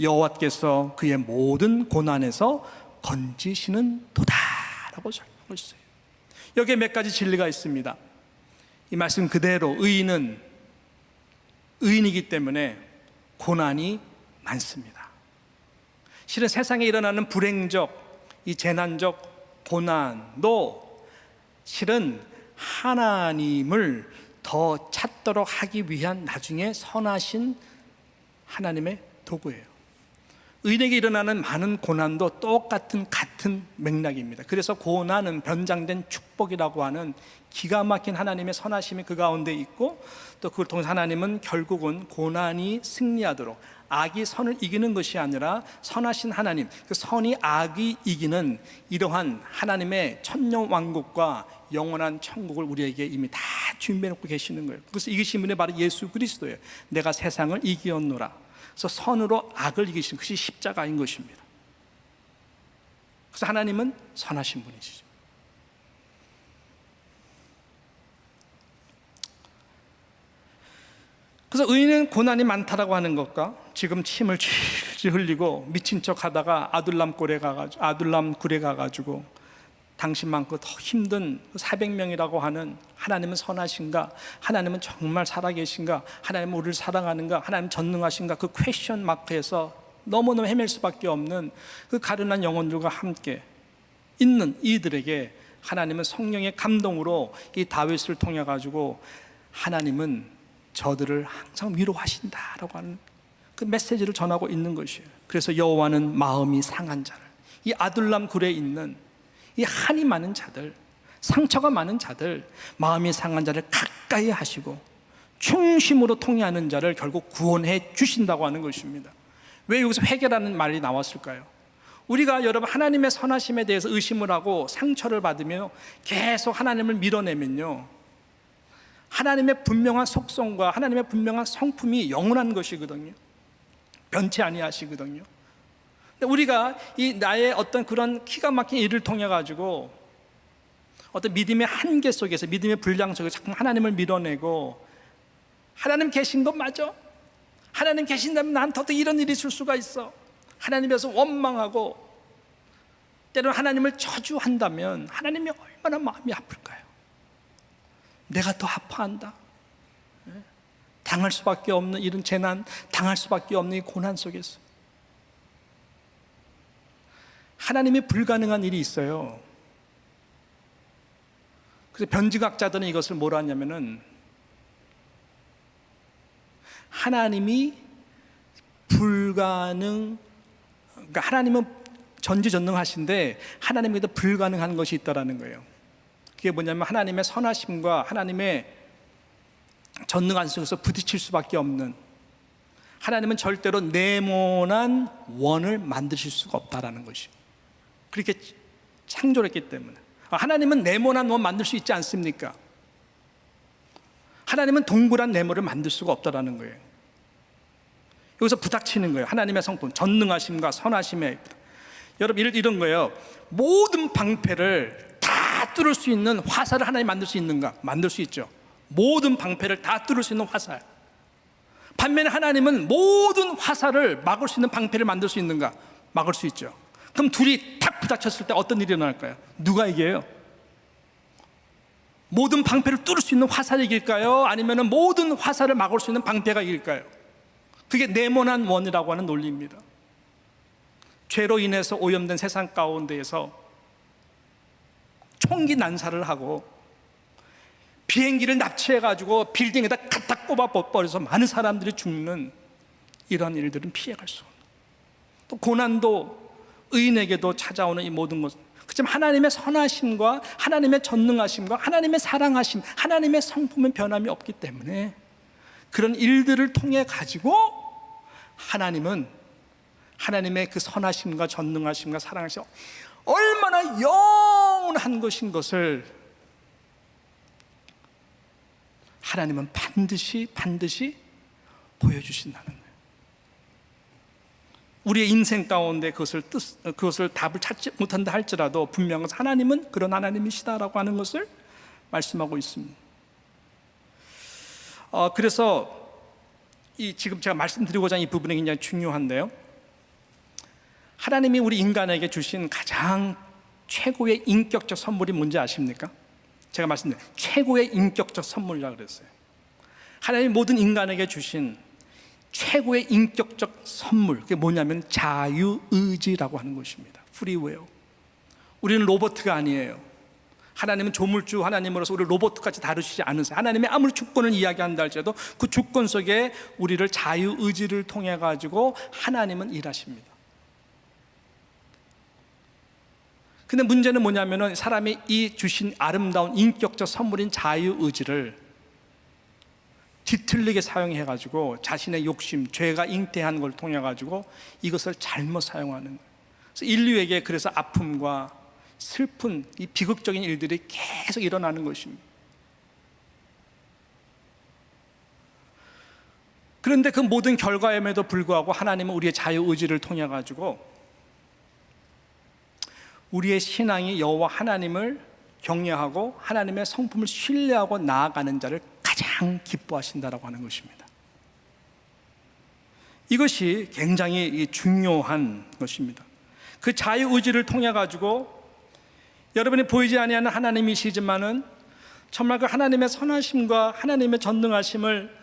여호와께서 그의 모든 고난에서 건지시는 도다라고 설명하고 있어요. 여기에 몇 가지 진리가 있습니다. 이 말씀 그대로 의인은 의인이기 때문에 고난이 많습니다. 실은 세상에 일어나는 불행적 이 재난적 고난도 실은 하나님을 더 찾도록 하기 위한 나중에 선하신 하나님의 도구예요. 의인에게 일어나는 많은 고난도 같은 맥락입니다. 그래서 고난은 변장된 축복이라고 하는 기가 막힌 하나님의 선하심이 그 가운데 있고, 또 그걸 통해서 하나님은 결국은 고난이 승리하도록, 악이 선을 이기는 것이 아니라 선하신 하나님, 그 선이 악이 이기는 이러한 하나님의 천년왕국과 영원한 천국을 우리에게 이미 다 준비해 놓고 계시는 거예요. 그래서 이기신 분이 바로 예수 그리스도예요. 내가 세상을 이기었노라. 그래서 선으로 악을 이기신 것이 십자가인 것입니다. 그래서 하나님은 선하신 분이시죠. 그래서 의인은 고난이 많다라고 하는 것과 지금 침을 질질 흘리고 미친 척 하다가 아둘람 굴에 가가지고 당신만큼 더 힘든 400명이라고 하는 하나님은 선하신가? 하나님은 정말 살아계신가? 하나님은 우리를 사랑하는가? 하나님 전능하신가? 그 퀘스천 마크에서 너무너무 헤맬 수밖에 없는 그 가련한 영혼들과 함께 있는 이들에게 하나님은 성령의 감동으로 이 다윗을 통해 가지고 하나님은 저들을 항상 위로하신다라고 하는 그 메시지를 전하고 있는 것이에요. 그래서 여호와는 마음이 상한 자를, 이 아둘람 굴에 있는 이 한이 많은 자들, 상처가 많은 자들, 마음이 상한 자를 가까이 하시고 충심으로 통회하는 자를 결국 구원해 주신다고 하는 것입니다. 왜 여기서 회개라는 말이 나왔을까요? 우리가 여러분 하나님의 선하심에 대해서 의심을 하고 상처를 받으며 계속 하나님을 밀어내면요, 하나님의 분명한 속성과 하나님의 분명한 성품이 영원한 것이거든요. 변치 아니하시거든요. 우리가 이 나의 어떤 그런 기가 막힌 일을 통해 가지고 어떤 믿음의 한계 속에서, 믿음의 분량 속에서 자꾸 하나님을 밀어내고, 하나님 계신 것 맞아? 하나님 계신다면 나한테 어떻게 이런 일이 있을 수가 있어? 하나님에서 원망하고 때로는 하나님을 저주한다면 하나님이 얼마나 마음이 아플까요? 내가 더 아파한다, 당할 수밖에 없는 이런 재난, 당할 수밖에 없는 이 고난 속에서 하나님이 불가능한 일이 있어요. 그래서 변증학자들은 이것을 뭐라 하냐면은, 하나님이 그러니까 하나님은 전지전능하신데 하나님에도 불가능한 것이 있다라는 거예요. 그게 뭐냐면 하나님의 선하심과 하나님의 전능한 속에서 부딪힐 수밖에 없는, 하나님은 절대로 네모난 원을 만드실 수가 없다라는 것이에요. 그렇게 창조했기 때문에. 하나님은 네모난 원 만들 수 있지 않습니까? 하나님은 동그란 네모를 만들 수가 없다라는 거예요. 여기서 부닥치는 거예요. 하나님의 성품, 전능하심과 선하심에. 여러분 이런 거예요. 모든 방패를 다 뚫을 수 있는 화살을 하나님 만들 수 있는가? 만들 수 있죠. 모든 방패를 다 뚫을 수 있는 화살. 반면에 하나님은 모든 화살을 막을 수 있는 방패를 만들 수 있는가? 막을 수 있죠. 그럼 둘이 탁 부닥쳤을 때 어떤 일이 일어날까요? 누가 이겨요? 모든 방패를 뚫을 수 있는 화살이 이길까요? 아니면 모든 화살을 막을 수 있는 방패가 이길까요? 그게 네모난 원이라고 하는 논리입니다. 죄로 인해서 오염된 세상 가운데에서 총기 난사를 하고 비행기를 납치해가지고 빌딩에다 갖다 꼽아버려서 많은 사람들이 죽는 이러한 일들은 피해갈 수 없는, 또 고난도 의인에게도 찾아오는 이 모든 것, 그렇지만 하나님의 선하심과 하나님의 전능하심과 하나님의 사랑하심, 하나님의 성품은 변함이 없기 때문에 그런 일들을 통해 가지고 하나님은 하나님의 그 선하심과 전능하심과 사랑하심 얼마나 영원한 것인 것을 하나님은 반드시 보여주신다는 거예요. 우리의 인생 가운데 그것을 답을 찾지 못한다 할지라도 분명한 하나님은 그런 하나님이시다라고 하는 것을 말씀하고 있습니다. 그래서 지금 제가 말씀드리고자 하는 이 부분이 굉장히 중요한데요, 하나님이 우리 인간에게 주신 가장 최고의 인격적 선물이 뭔지 아십니까? 제가 말씀드린 최고의 인격적 선물이라고 그랬어요. 하나님이 모든 인간에게 주신 최고의 인격적 선물, 그게 뭐냐면 자유의지라고 하는 것입니다. 프리웨어. 우리는 로봇가 아니에요. 하나님은 조물주 하나님으로서 우리를 로봇같이 다루시지 않으세요. 하나님의 아무리 주권을 이야기한다 할지라도 그 주권 속에 우리를 자유의지를 통해 가지고 하나님은 일하십니다. 근데 문제는 뭐냐면은 사람이 이 주신 아름다운 인격적 선물인 자유의지를 뒤틀리게 사용해 가지고 자신의 욕심, 죄가 잉태한 걸 통해 가지고 이것을 잘못 사용하는 거예요. 그래서 인류에게 그래서 아픔과 슬픈 이 비극적인 일들이 계속 일어나는 것입니다. 그런데 그 모든 결과임에도 불구하고 하나님은 우리의 자유의지를 통해 가지고 우리의 신앙이 여호와 하나님을 경외하고 하나님의 성품을 신뢰하고 나아가는 자를 가장 기뻐하신다라고 하는 것입니다. 이것이 굉장히 중요한 것입니다. 그 자유의지를 통해 가지고 여러분이 보이지 아니하는 하나님이시지만은 정말 그 하나님의 선하심과 하나님의 전능하심을,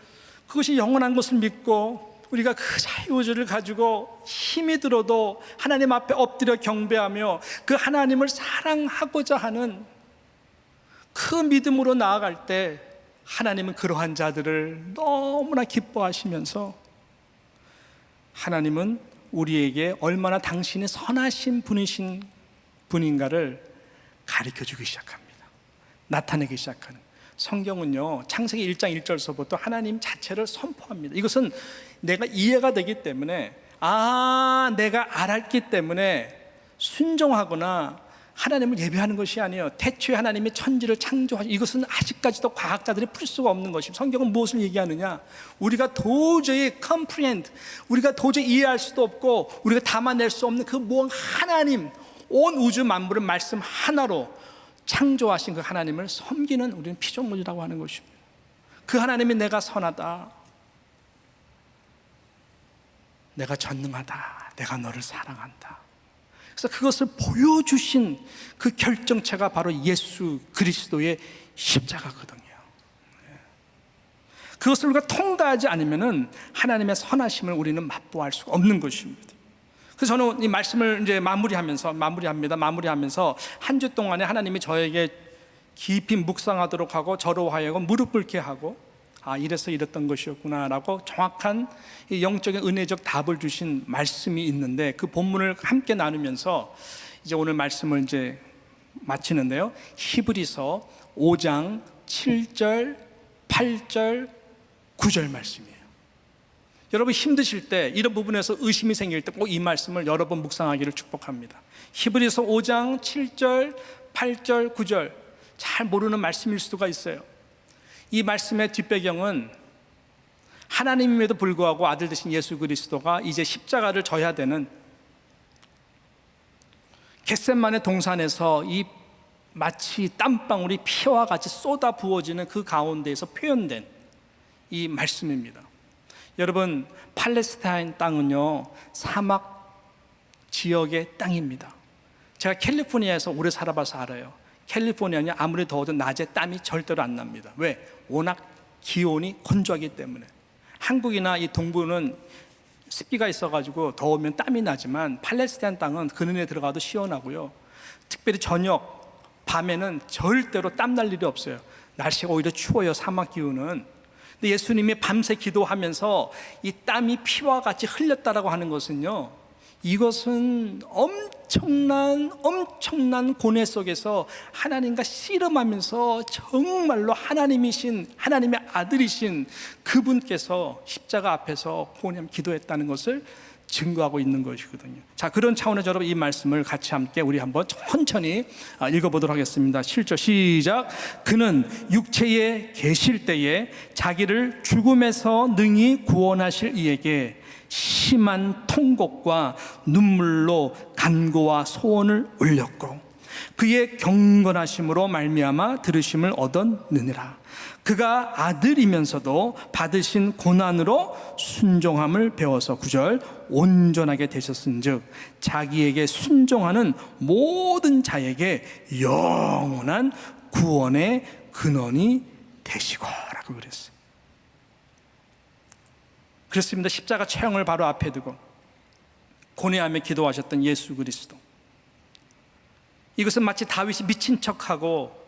그것이 영원한 것을 믿고 우리가 그 자유의지를 가지고 힘이 들어도 하나님 앞에 엎드려 경배하며 그 하나님을 사랑하고자 하는 그 믿음으로 나아갈 때 하나님은 그러한 자들을 너무나 기뻐하시면서 하나님은 우리에게 얼마나 당신이 선하신 분인가를 가르쳐주기 시작합니다. 나타내기 시작하는. 성경은요, 창세기 1장 1절서부터 하나님 자체를 선포합니다. 이것은 내가 이해가 되기 때문에, 내가 알았기 때문에 순종하거나 하나님을 예배하는 것이 아니에요. 태초에 하나님이 천지를 창조하신, 이것은 아직까지도 과학자들이 풀 수가 없는 것입니다. 성경은 무엇을 얘기하느냐? 우리가 도저히 comprehend, 우리가 도저히 이해할 수도 없고 우리가 담아낼 수 없는 그 무언 하나님, 온 우주 만물을 말씀 하나로 창조하신 그 하나님을 섬기는 우리는 피조물이라고 하는 것입니다. 그 하나님이 내가 선하다, 내가 전능하다, 내가 너를 사랑한다. 그래서 그것을 보여주신 그 결정체가 바로 예수 그리스도의 십자가거든요. 그것을 우리가 통과하지 않으면은 하나님의 선하심을 우리는 맛보할 수가 없는 것입니다. 그래서 저는 이 말씀을 이제 마무리하면서 한 주 동안에 하나님이 저에게 깊이 묵상하도록 하고 저로 하여금 무릎 꿇게 하고, 이래서 이랬던 것이었구나 라고 정확한 영적인 은혜적 답을 주신 말씀이 있는데, 그 본문을 함께 나누면서 이제 오늘 말씀을 이제 마치는데요, 히브리서 5장 7절, 8절, 9절 말씀이에요. 여러분 힘드실 때, 이런 부분에서 의심이 생길 때 꼭 이 말씀을 여러 번 묵상하기를 축복합니다. 히브리서 5장 7절, 8절, 9절, 잘 모르는 말씀일 수가 있어요. 이 말씀의 뒷배경은 하나님임에도 불구하고 아들 되신 예수 그리스도가 이제 십자가를 져야 되는 겟세마네 동산에서 이 마치 땀방울이 피와 같이 쏟아 부어지는 그 가운데에서 표현된 이 말씀입니다. 여러분, 팔레스타인 땅은요, 사막 지역의 땅입니다. 제가 캘리포니아에서 오래 살아봐서 알아요. 캘리포니아는 아무리 더워도 낮에 땀이 절대로 안 납니다. 왜? 워낙 기온이 건조하기 때문에. 한국이나 이 동부는 습기가 있어가지고 더우면 땀이 나지만 팔레스타인 땅은 그늘에 들어가도 시원하고요, 특별히 저녁, 밤에는 절대로 땀 날 일이 없어요. 날씨가 오히려 추워요, 사막 기후는. 근데 예수님이 밤새 기도하면서 이 땀이 피와 같이 흘렸다라고 하는 것은요, 이것은 엄청난 고뇌 속에서 하나님과 씨름하면서 정말로 하나님이신, 하나님의 아들이신 그분께서 십자가 앞에서 고뇌하며 기도했다는 것을 증거하고 있는 것이거든요. 자, 그런 차원에서 여러분 이 말씀을 같이 함께 우리 한번 천천히 읽어보도록 하겠습니다. 7절 시작. 그는 육체에 계실 때에 자기를 죽음에서 능히 구원하실 이에게 심한 통곡과 눈물로 간구와 소원을 올렸고 그의 경건하심으로 말미암아 들으심을 얻었느니라. 그가 아들이면서도 받으신 고난으로 순종함을 배워서 9절 온전하게 되셨은즉 자기에게 순종하는 모든 자에게 영원한 구원의 근원이 되시고 라고 그랬어요. 그렇습니다. 십자가 체형을 바로 앞에 두고 고뇌하며 기도하셨던 예수 그리스도, 이것은 마치 다윗이 미친 척하고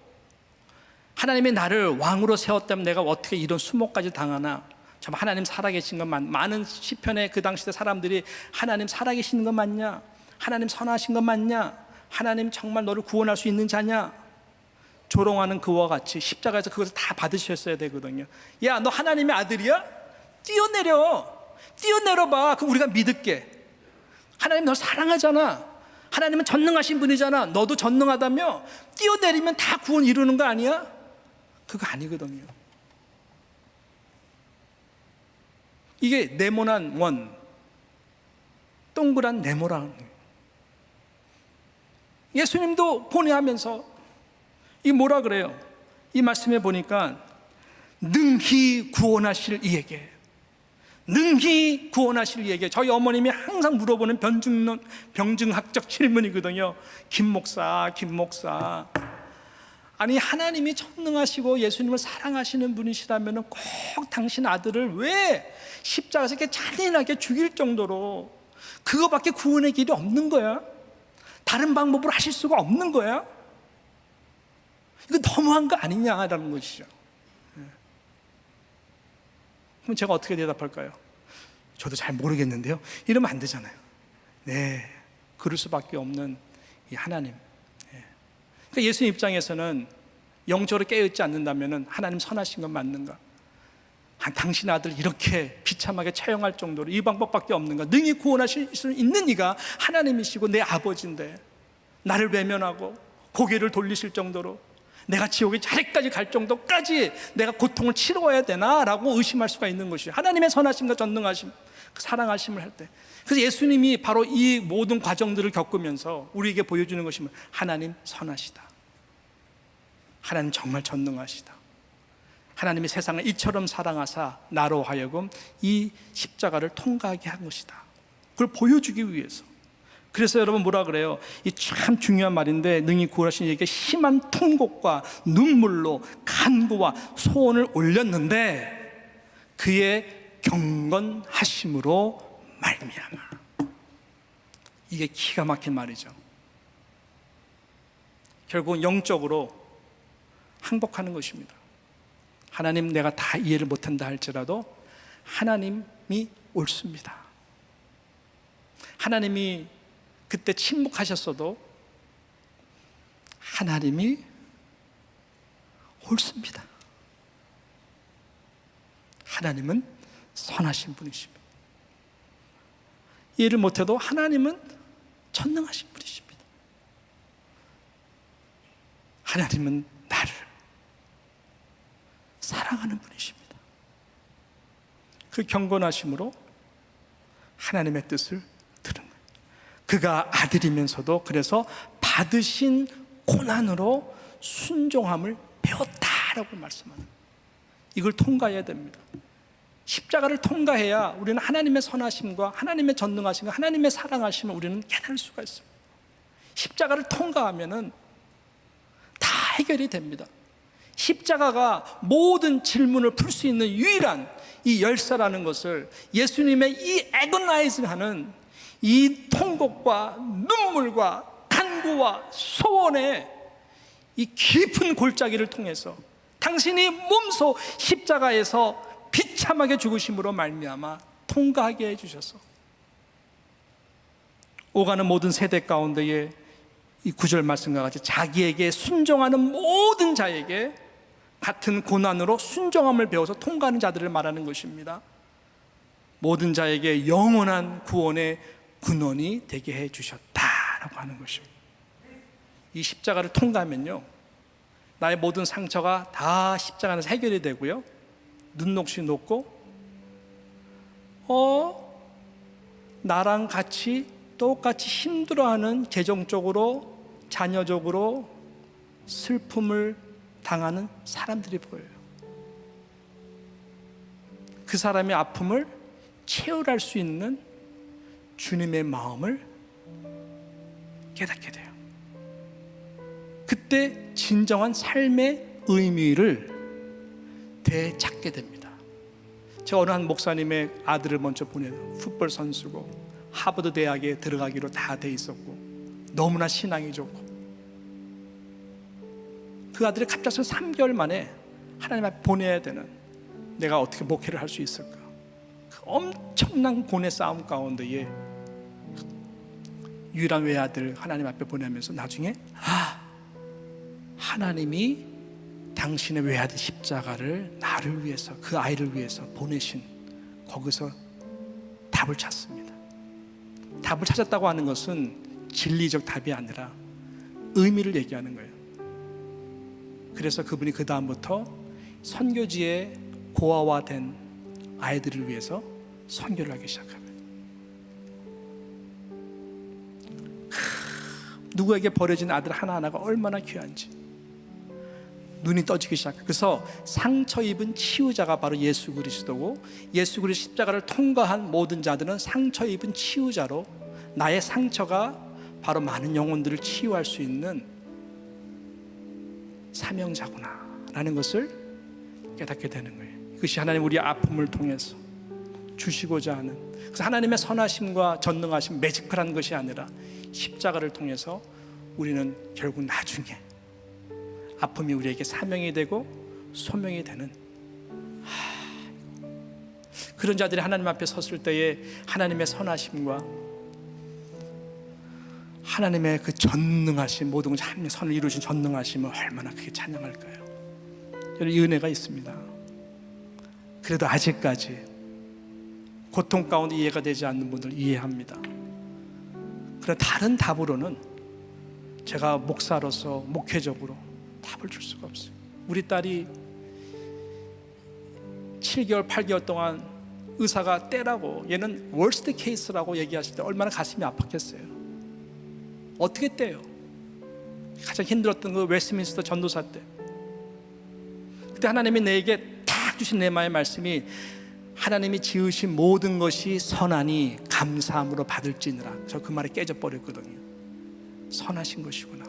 하나님이 나를 왕으로 세웠다면 내가 어떻게 이런 수모까지 당하나, 참 하나님 살아계신 것만, 많은 시편의 그 당시대 사람들이 하나님 살아계시는 것 맞냐, 하나님 선하신 것 맞냐, 하나님 정말 너를 구원할 수 있는 자냐, 조롱하는 그와 같이 십자가에서 그것을 다 받으셨어야 되거든요. 야, 너 하나님의 아들이야? 뛰어내려봐. 그럼 우리가 믿을게. 하나님 너 사랑하잖아. 하나님은 전능하신 분이잖아. 너도 전능하다며 뛰어내리면 다 구원 이루는 거 아니야? 그거 아니거든요. 이게 네모난 원, 동그란 네모란 거예요. 예수님도 고뇌하면서 이 뭐라 그래요? 이 말씀에 보니까 능히 구원하실 이에게, 능히 구원하실 이에게. 저희 어머님이 항상 물어보는 병증학적 질문이거든요. 김 목사, 아니 하나님이 전능하시고 예수님을 사랑하시는 분이시라면 꼭 당신 아들을 왜 십자가에서 이렇게 잔인하게 죽일 정도로, 그거밖에 구원의 길이 없는 거야? 다른 방법으로 하실 수가 없는 거야? 이거 너무한 거 아니냐라는 것이죠. 그럼 제가 어떻게 대답할까요? 저도 잘 모르겠는데요. 이러면 안 되잖아요. 네, 그럴 수밖에 없는 이 하나님. 그러니까 예수님 입장에서는 영적으로 깨어있지 않는다면 하나님 선하신 건 맞는가? 당신 아들 이렇게 비참하게 처형할 정도로 이 방법밖에 없는가? 능히 구원하실 수 있는 이가 하나님이시고 내 아버지인데 나를 외면하고 고개를 돌리실 정도로, 내가 지옥에 자리까지 갈 정도까지 내가 고통을 치러야 되나? 라고 의심할 수가 있는 것이에요. 하나님의 선하심과 전능하심, 사랑하심을 할 때. 그래서 예수님이 바로 이 모든 과정들을 겪으면서 우리에게 보여주는 것이 하나님 선하시다, 하나님 정말 전능하시다, 하나님이 세상을 이처럼 사랑하사 나로 하여금 이 십자가를 통과하게 한 것이다. 그걸 보여주기 위해서. 그래서 여러분 뭐라 그래요? 이 참 중요한 말인데, 능히 구원하신 이에게 심한 통곡과 눈물로 간구와 소원을 올렸는데 그의 경건하심으로 말미암아. 이게 기가 막힌 말이죠. 결국은 영적으로 항복하는 것입니다. 하나님, 내가 다 이해를 못한다 할지라도 하나님이 옳습니다. 하나님이 그때 침묵하셨어도 하나님이 옳습니다. 하나님은 선하신 분이십니다. 이해를 못해도 하나님은 전능하신 분이십니다. 하나님은 나를 사랑하는 분이십니다. 그 경건하심으로 하나님의 뜻을 들은 거예요. 그가 아들이면서도 그래서 받으신 고난으로 순종함을 배웠다라고 말씀하는 거예요. 이걸 통과해야 됩니다. 십자가를 통과해야 우리는 하나님의 선하심과 하나님의 전능하심과 하나님의 사랑하심을 우리는 깨달을 수가 있습니다. 십자가를 통과하면은 다 해결이 됩니다. 십자가가 모든 질문을 풀 수 있는 유일한 이 열쇠라는 것을, 예수님의 이 애고나이즈하는 이 통곡과 눈물과 간구와 소원의 이 깊은 골짜기를 통해서 당신이 몸소 십자가에서 비참하게 죽으심으로 말미암아 통과하게 해주셔서 오가는 모든 세대 가운데에 이 9절 말씀과 같이 자기에게 순종하는 모든 자에게 같은 고난으로 순종함을 배워서 통과하는 자들을 말하는 것입니다. 모든 자에게 영원한 구원의 근원이 되게 해주셨다라고 하는 것입니다. 이 십자가를 통과하면요, 나의 모든 상처가 다 십자가 안에서 해결이 되고요, 눈녹이 녹고 나랑 같이 똑같이 힘들어하는 재정적으로, 자녀적으로 슬픔을 당하는 사람들이 보여요. 그 사람의 아픔을 채울할 수 있는 주님의 마음을 깨닫게 돼요. 그때 진정한 삶의 의미를 되찾게 됩니다. 제가 어느 한 목사님의 아들을 먼저 보내요. 풋볼 선수고 하버드 대학에 들어가기로 다 돼 있었고 너무나 신앙이 좋고, 그 아들이 갑자기 3개월 만에 하나님 앞에 보내야 되는, 내가 어떻게 목회를 할 수 있을까, 그 엄청난 고뇌 싸움 가운데에 유일한 외아들 하나님 앞에 보내면서 나중에 하나님이 당신의 외아들 십자가를 나를 위해서, 그 아이를 위해서 보내신, 거기서 답을 찾습니다. 답을 찾았다고 하는 것은 진리적 답이 아니라 의미를 얘기하는 거예요. 그래서 그분이 그 다음부터 선교지에 고아화된 아이들을 위해서 선교를 하기 시작합니다. 누구에게 버려진 아들 하나하나가 얼마나 귀한지 눈이 떠지기 시작해요. 그래서 상처 입은 치유자가 바로 예수 그리스도고, 예수 그리스도 십자가를 통과한 모든 자들은 상처 입은 치유자로, 나의 상처가 바로 많은 영혼들을 치유할 수 있는 사명자구나 라는 것을 깨닫게 되는 거예요. 그것이 하나님 우리의 아픔을 통해서 주시고자 하는, 그래서 하나님의 선하심과 전능하심, 매지컬한 것이 아니라 십자가를 통해서 우리는 결국 나중에 아픔이 우리에게 사명이 되고 소명이 되는 그런 자들이 하나님 앞에 섰을 때에 하나님의 선하심과 하나님의 그 전능하심, 모든 하나님의 선을 이루신 전능하심을 얼마나 크게 찬양할까요? 저는 이 은혜가 있습니다. 그래도 아직까지 고통 가운데 이해가 되지 않는 분들 이해합니다. 그러나 다른 답으로는 제가 목사로서 목회적으로 답을 줄 수가 없어요. 우리 딸이 7개월, 8개월 동안 의사가 떼라고, 얘는 월스트 케이스라고 얘기하실 때 얼마나 가슴이 아팠겠어요. 어떻게 떼요? 가장 힘들었던 그 웨스트민스터 전도사 때, 그때 하나님이 내게 딱 주신 레마의 말씀이, 하나님이 지으신 모든 것이 선하니 감사함으로 받을지니라. 저 그 말에 깨져버렸거든요. 선하신 것이구나,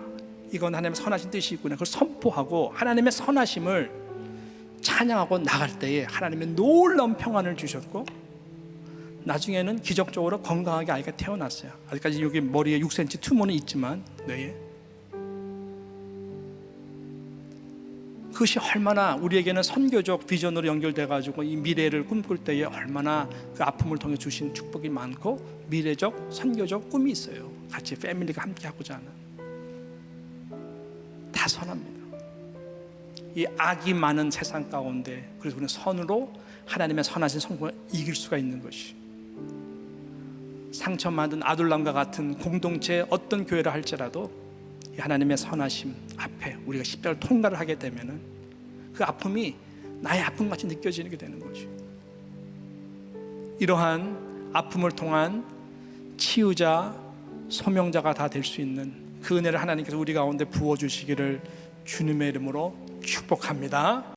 이건 하나님의 선하신 뜻이 있구나, 그걸 선포하고 하나님의 선하심을 찬양하고 나갈 때에 하나님의 놀라운 평안을 주셨고, 나중에는 기적적으로 건강하게 아이가 태어났어요. 아직까지 여기 머리에 6cm 튜머는 있지만 뇌에, 그것이 얼마나 우리에게는 선교적 비전으로 연결돼가지고 이 미래를 꿈꿀 때에 얼마나 그 아픔을 통해 주신 축복이 많고 미래적 선교적 꿈이 있어요. 같이 패밀리가 함께 하고자 하는, 다 선합니다. 이 악이 많은 세상 가운데 그래서 우리는 선으로 하나님의 선하신 성공을 이길 수가 있는 것이, 상처받은 아둘람과 같은 공동체 어떤 교회를 할지라도 하나님의 선하심 앞에 우리가 십자가를 통과를 하게 되면은 그 아픔이 나의 아픔같이 느껴지게 되는 거죠. 이러한 아픔을 통한 치유자, 소명자가 다 될 수 있는 그 은혜를 하나님께서 우리 가운데 부어주시기를 주님의 이름으로 축복합니다.